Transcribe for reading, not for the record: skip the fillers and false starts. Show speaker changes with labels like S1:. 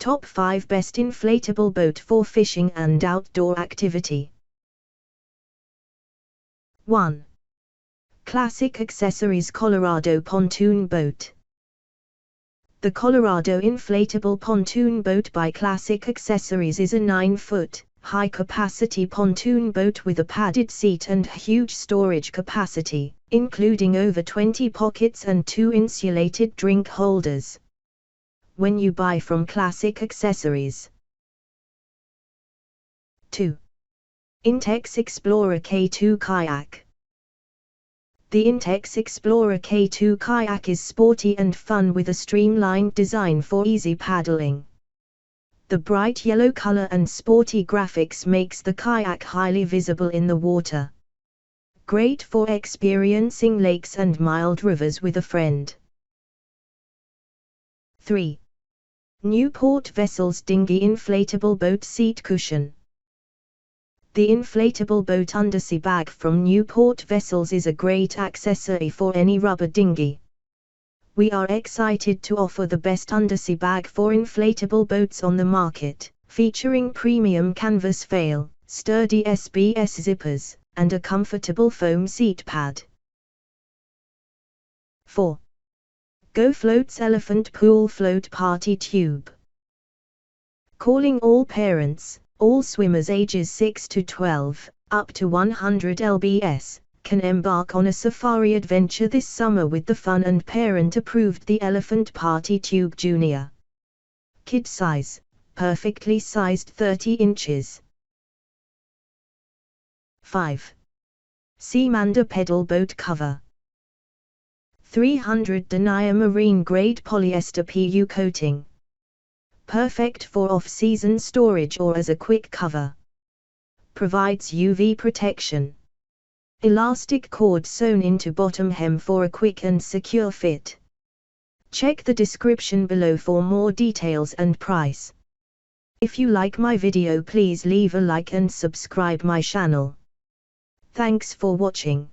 S1: Top 5 Best Inflatable Boat for Fishing and Outdoor Activity. 1. Classic Accessories Colorado Pontoon Boat. The Colorado Inflatable Pontoon Boat by Classic Accessories is a 9-foot, high-capacity pontoon boat with a padded seat and huge storage capacity, including over 20 pockets and 2 insulated drink holders. When you buy from Classic Accessories. 2. Intex Explorer K2 Kayak. The Intex Explorer K2 Kayak is sporty and fun with a streamlined design for easy paddling. The bright yellow color and sporty graphics makes the kayak highly visible in the water. Great for experiencing lakes and mild rivers with a friend. 3. Newport Vessels Dinghy Inflatable Boat Seat Cushion. The inflatable boat undersea bag from Newport Vessels is a great accessory for any rubber dinghy. We are excited to offer the best undersea bag for inflatable boats on the market, featuring premium canvas fail, sturdy SBS zippers, and a comfortable foam seat pad. 4. GoFloats Elephant Pool Float Party Tube. Calling all parents, all swimmers ages 6 to 12, up to 100 lbs, can embark on a safari adventure this summer with the fun and parent-approved the Elephant Party Tube Junior. Kid size, perfectly sized 30 inches. 5. Seamander Pedal Boat Cover. 300 denier marine grade polyester PU coating. Perfect for off-season storage or as a quick cover. Provides UV protection. Elastic cord sewn into bottom hem for a quick and secure fit. Check the description below for more details and price. If you like my video, please leave a like and subscribe my channel. Thanks for watching.